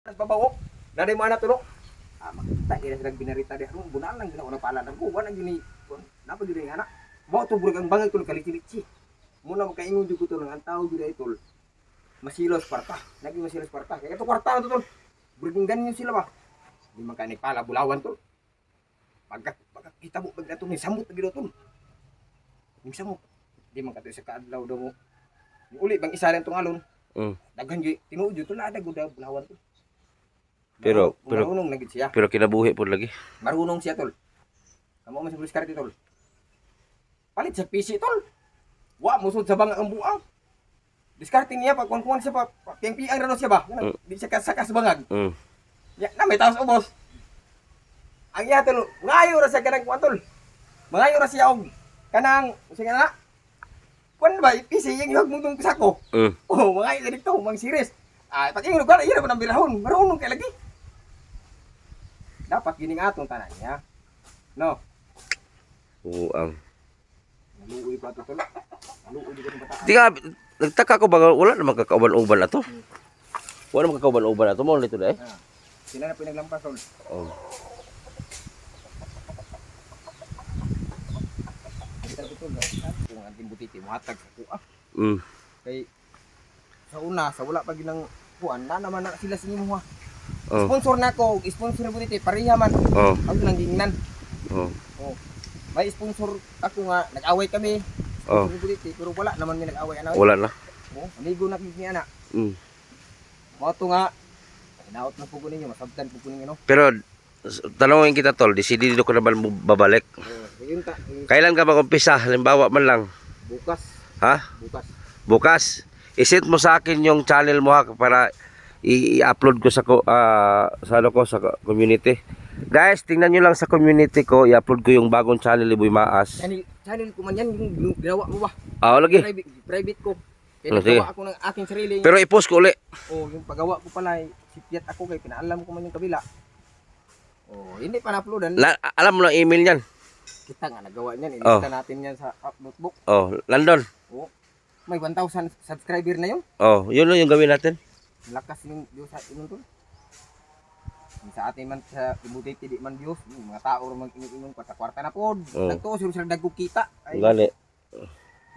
Nagpabawo. Naday mo ana tulo. Makita ira sila binarita di aron bunan lang ginawa na pala ko wala gini napa gyud nga na. Mao to burag ang bangag tol kalitilichi. Muna makaingon jud ko tol ang tao gyud ay tol. Masilos kwarta. Naging masilos kwarta. Kaya ito kwarta to tol. Burag ganyan sila ba. Di man kani pala bulawan tol. Pagka kita mo pag ato ni samot na gyud tol. Ning samot. Di man kato sa kaadlaw daw mo. Uli bang isa lang tong alon. Daghan gyud tinuod jud tol ada gud bulawan tol. Pero marunong lagi siya. pero kinabuhi po lagi. Marunong siya tol. Kamo man sa diskarte tol. Palit sa PC tol. Wa musod sa banga ang buang. Diskarte niya pag kuan siya pa piang-piang rano siya ba. Di siya kasakas bangag. Ya na may taos ubos. Ang iya tol, ngayo ra siya kanang kuan tol. Mangayo ra siya og kanang sige na. Kuan ba PC yung hagmudong sako. Oh, mangayo ka dito, mang series. Pag ingon ko, iya na bilahon. Marunong kay lagi. Dapat gining atong tanan niya. No. Ang Naluoy pa to tol. Naluoy di ko ng bata. di ka nagtaka ko ba wala naman kakauban-uban ato. Wala naman kakauban-uban ato mo nito dai. Sila na pinaglampas tol. Oh. Kita betul kung ang timbutiti muhatag sa kuha. Kay sa una sa wala pa ginang kuan na naman na sila sinimo ha. Sponsor nako, sponsor ni butiti pareha man. Ako lang gingnan. May sponsor ako nga nag-away kami. Sponsor ni butiti pero wala naman mi nag-away ana. Wala na. Amigo na kami ana. Mao to nga hinaot na pugo ninyo, masabtan pugo ninyo no. Pero tanongin kita tol, desidido ko na ba babalik? Yun ta. Kailan ka mag-umpisa? Halimbawa man lang. Bukas. Ha? Bukas. Bukas. I-set mo sa akin yung channel mo ha para i-upload ko sa ano ko sa community. Guys, tingnan nyo lang sa community ko, i-upload ko yung bagong channel ni Boy Maas. Channel ko man yan, yung ginawa mo ba? Lagi. Private ko. Kaya nagawa ako ng aking sarili. Pero i-post ko uli. Yung paggawa ko pala, sipyat ako kay pinaalam ko man yung kabila. Hindi pa na-uploadan. Alam mo na email niyan. Kita nga nagawa niyan, ilista natin yan sa notebook. London. May 1,000 subscriber na yun. Yun lang yung gawin natin. Lakas yung views sa inyo tol. Sa atin man sa imutiti di man views, mga tao ro mag-ingon kwarta-kwarta na pod. Nagtuo sila dagko kita. Gani.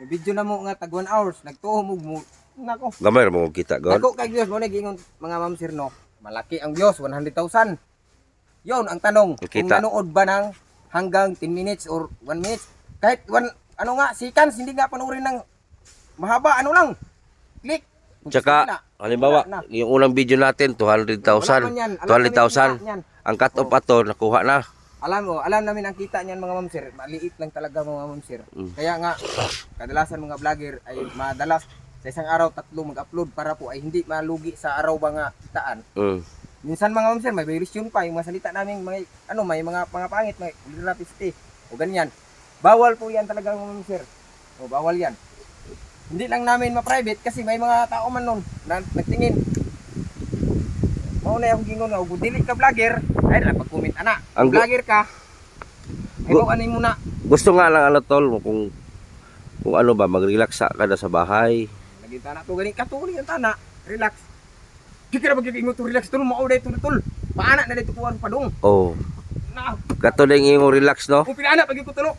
May video na mo nga tag 1 hours, nagtuo mo nako. Gamay mo kita god. Nako kay views mo nagingon mga ma'am sir no. Malaki ang views 100,000. Yon ang tanong, kung nanood ba ng hanggang 10 minutes or 1 minute? Kahit seconds hindi nga panoorin ng mahaba lang. Click. Tsaka halimbawa yung unang video natin 200,000. 200,000. Ang cut off ato nakuha na. Alam namin ang kita niyan mga ma'am sir. Maliit lang talaga mga ma'am sir. Kaya nga kadalasan mga vlogger ay madalas sa isang araw 3 mag-upload para po ay hindi malugi sa araw ba nga kitaan. Minsan mga ma'am sir may violation pa yung mga salita namin may mga pangit, may graphic o ganyan. Bawal po yan talaga mga ma'am sir. Bawal yan. Hindi lang namin ma-private kasi may mga tao man nun na nagtingin. Mauna akong gingon nga, kung dili ka vlogger, ay pag-comment ana. Kung vlogger ka, ay bawanin mo na. Gusto nga lang tol kung ano ba mag-relax ka na sa bahay. Lagi tana to gani katuli ang tana, relax. Di ka na mag-ingon to relax tol, mao day tol. Paana na dito kuan padung. Na. Kato ding ingong relax no. Kung pinaana pag ko tulo.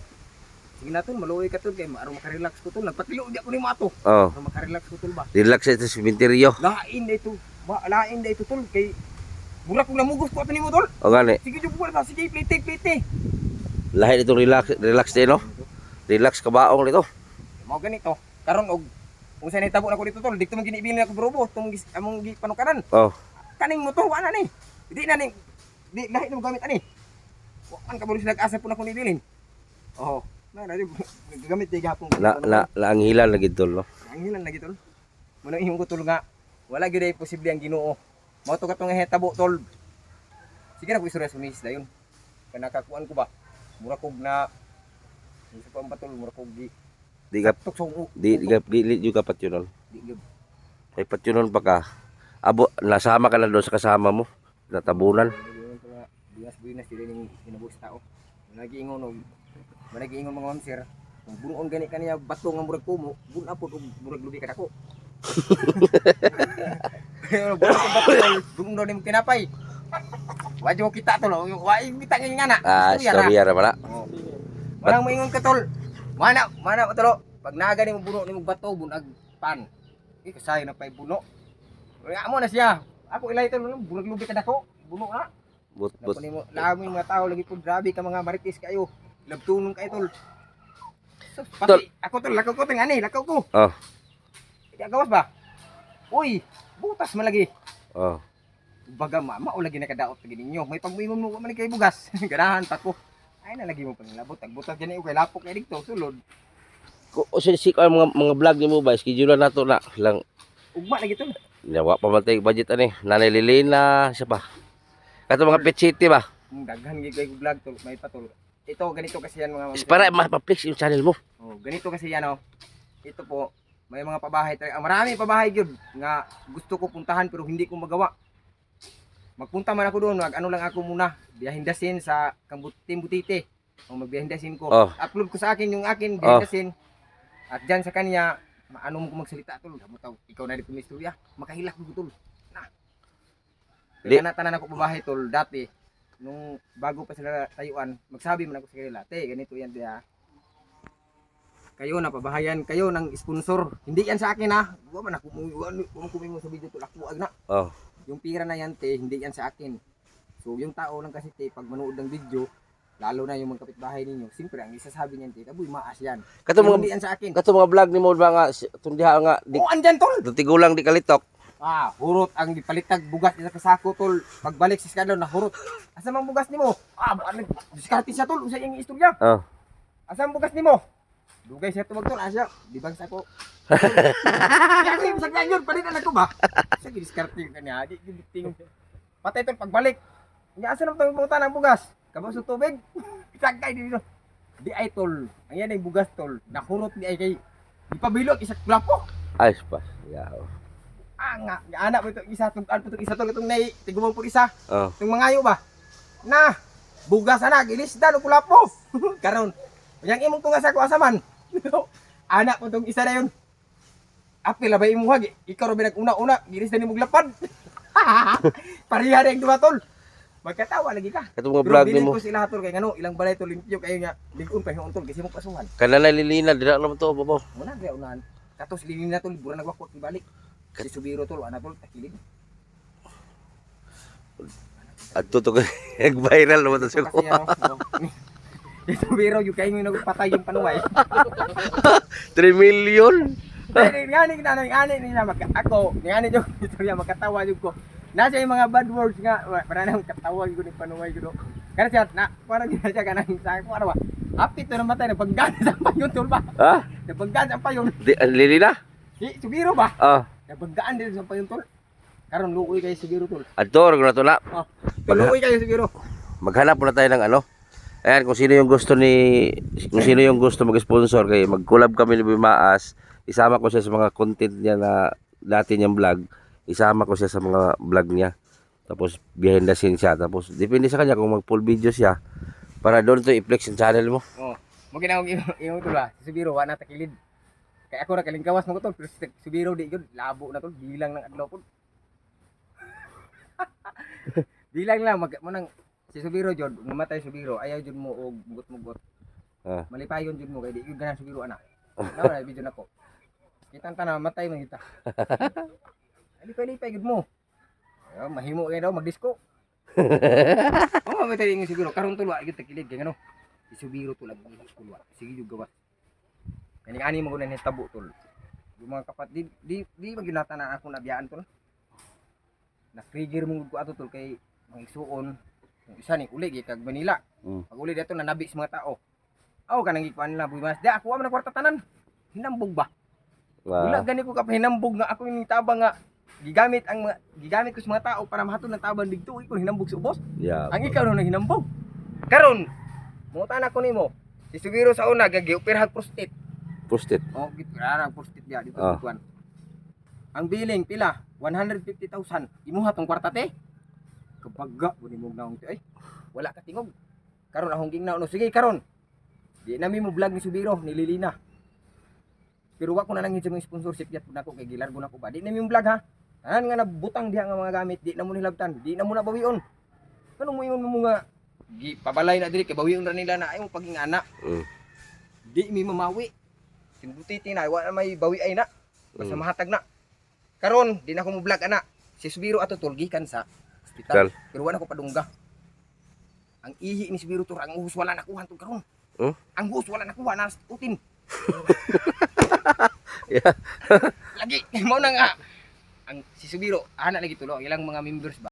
Sige na tol, maluoy ka tol kay maaro maka-relax ko tol. Nagpatilo di ako ni mato. Maka-relax ko tol ba. Relax ito sa sementeryo. Lain dito. Lain dito tol kay mura kong namugos ko ato nimo tol. Gani. Sige jud buwan ba, sige plite. Lahat itong relax din no. Relax ka baong nito. Mao ganito. Karon og kung sa nitabo na ko dito tol, dito man ginibilin ako brobo, tung among gipanukanan. Kaning motor wa na ni. Di na ni. Di lahi na gamit ani. Wa man ka bulis nag-asa po na ko nibilin. Na gamit di gapon. La ang hilan lagi tol no. Ang hilan lagi tol. Muna imong ko tol nga wala gyud ay posible ang Ginoo. Mao to katong hitabo tol. Sige na ko istorya sa miss dayon. Kanakakuan ko ba? Mura kog na isa pa ang patol, mura kog di juga patyunon. Ay patyunon pa ka. Abo nasama ka na doon sa kasama mo. Natabunan. Binas dili ning hinabuhis tao. Nagiingon mga ma'am sir. Kung bunuon gani kaniya bato nga murag kumo, bun apod og murag lubi kadako. Pero bunot ko bato tol, dugong daw nimo tinapay. Wa jo kita tol, wa kita ngin nga na. Istorya ra pala. Oh. Walang moingon ka tol. Mana tol. Pag naga nimo buno nimo bato bunag pan. Kasayo na pay buno. Kaya mo na siya. Ako ilay tol, bunag lubi ka dako. Buno na. But Lami mga tao lagi po grabe ka mga marites kayo. Labtunong kayo tol. Tol. Pati ako tol, lakaw ko tangani, lakaw ko. oh, Kaya gawas ba? Uy, butas malagi. oh. Baga mama o lagi nakadaot lagi ninyo. May pagmuingon mo man kay bugas. Ganahan pa ko. Ay na lagi mo panglabot. Agbutas gani kay lapok kay dito sulod. O sinisik ang mga vlog ni mo ba? Schedule na to na. Lang, Ugma lagi tol. yawa pa man tayo budget ani. Nanay Lilina, siya pa. Kato mga pet city ba? Daghan gid kay vlog tol, may patol. Ito ganito kasi yan mga Is para ma-flex yung channel mo. Oh, ganito kasi yan oh. Ito po, may mga pabahay talaga. Marami pabahay gyud nga gusto ko puntahan pero hindi ko magawa. Magpunta man ako doon, ano lang ako muna, biyahindasin sa Butite. O magbiyahindasin ko. Oh. Upload ko sa akin yung akin biyahindasin. At diyan sa kanya, ano mo ko magsalita tol, tol. Ikaw na di pumistorya, makahilak mo tol. Na. Di- Kaya tanan ako pabahay tol dati. Nung bago pa sila tayuan, magsabi man ako sa kanila, "Te, ganito yan dia. Kayo na pabahayan kayo ng sponsor. Hindi yan sa akin ha. Wa man ako mo sa video tol, ako na. Oh. Yung pira na yan te, hindi yan sa akin. So yung tao lang kasi te, pag manood ng video, lalo na yung mga kapitbahay ninyo, siyempre ang isasabi niyan te, taboy maas yan. Kato Pero mga hindi yan sa akin. kato mga vlog ni mo ba nga tundiha nga di Oh, andyan tol. tigulang di kalitok. Hurot ang gipalitag bugas nila kasako tol. Pagbalik sa skadlaw na hurot. Asa mang bugas nimo? Ano diskarte siya tol, usa iyang istorya. Oh. Asa ang bugas nimo? Dugay siya tubag tol, asya. Di bang sa ko. Kaya ko yung sagdan yun, palitan ako ba? Sa diskarte kanya, di giting. Patay tol pagbalik. Nya asa nang tawag ng bugas? Kabaw sa tubig. Sagkay dito. Di ay tol. Ang yan ay bugas tol. Nahurot di ay kay ipabilog isa plapo. Ay, pas. Yaw. Nga anak mo itong isa, itong nai, tigumang po isa. Oh. Itong mangayo ba? Na, bugas na, gilisdan, pula po. Karon, yang imong tunga sa ako asaman. Anak mo itong isa na yun. Apil, labay imong hagi. Ikaw rin nag-una-una, gilisdan imong lapad. Pariha rin dua tol. Magkatawa lagi ka. Kato mga Pero vlog ni bilin mo. ko sila tol, kay ngano, ilang balay tol, limpyo kayo nga, ligon pa yung tol, kasi mong pasuhan. Kanala Lilina dira lang to babaw. Muna, kaya unahan. Katos, linin na tol, bura nagwakot, ibalik. Si Subiro tol, anak tol, takilid. At to nag-viral naman to Kasi siguro. ano, ito biro yung kayo yung nagpatay yung panuway. 3 million. Ngani nila ako, ngani yung istorya makatawa yung ko. Nasa yung mga bad words nga, para nang katawa yung ni panuway ko. Kana siya na para gina siya kanang sa ko ano ba? Apit to namatay na paggan sa payon tol ba? Ha? Na paggan sa payon. Di Lilina? Si Subiro ba? Ah. Na paggaan din sa payon tol. Karon luoy kay Subiro tol. Ador na to na. Oh. Luoy kay Subiro. Maghanap muna tayo ng ano. Ayan, kung sino yung gusto mag-sponsor kay mag-collab kami ni Bimaas. Isama ko siya sa mga content niya na dati niyang vlog. Isama ko siya sa mga vlog niya. Tapos behind the scene siya. Tapos depende sa kanya kung mag-full video siya. Para doon to i-flex yung channel mo. Oh. Mo ginaw yung tol ba? Si Subiro wa na takilid. Kaya ako ra kalingkawas mo ko tol, pero si Subiro di gyud labo na tol, bilang ng adlaw pod. Bilang lang mo nang si Subiro jud, mamatay Subiro, ayaw jud mo og mugot-mugot. Ah. Malipayon jud mo kay di gyud ganan Subiro ana. Nawala video nako. Kitang tanan matay man kita. Lipay-lipay gud mo. Ayo mahimo kay daw magdisko. Oh, mamatay yung Subiro karon tol wa gyud takilid kay ngano. Si Subiro tol ang kulwa. Sige jud gawas. Kani ani mo kunan tabo tol. Yung mga kapat di magyunatan na ako nabiyaan tol. Na-trigger mo ko ato tol kay mga isuon. Yung isa ni uli kag Manila. Pag uli dito nanabi sa mga tao. Aw kanang gikuan nila buy mas. Di ako man kwarta tanan. Hinambog ba? Wala gani ko ka hinambog nga ako yung tabang nga gigamit ko sa mga tao para mahatod ng tabang digto ko hinambog sa ubos. Yeah. Ang ikaw no hinambog. Karon, mutan ako nimo. Si Subiro sa una gioperahan prostate. Posted. Oh, gipirarang prostate dia dito Ah. kuan. Ang billing pila 150,000. Imuha tong kwarta te. Kapagga buni mo naong te ay. Wala ka tingog. Karon ahong gingnaw no sige karon. Di nami mo vlog ni Subiro ni Lilina. Pero wa ko na lang yung sponsorship yat pud nako kay gilargo nako ba. Di na mi vlog ha. Tanan nga nabutang diha nga mga gamit, di na mo nilabtan, di na mo na bawion. Kanang mo ingon mo nga gi pabalay na diri kay bawion ra nila na ay mo paging anak. Di mi mamawi. Timbuti tinay wa na may bawi ay na. Basta mahatag na. Karon di na ko mo vlog ana. Si Subiro ato tulgikan sa ospital. Pero wala ko padungga. Ang ihi ni Subiro tur ang uhos wala nakuha to karon. Ang uhos wala nakuha na utin. Yeah. Lagi mo na nga ang si Subiro ana lagi tulo ilang mga members ba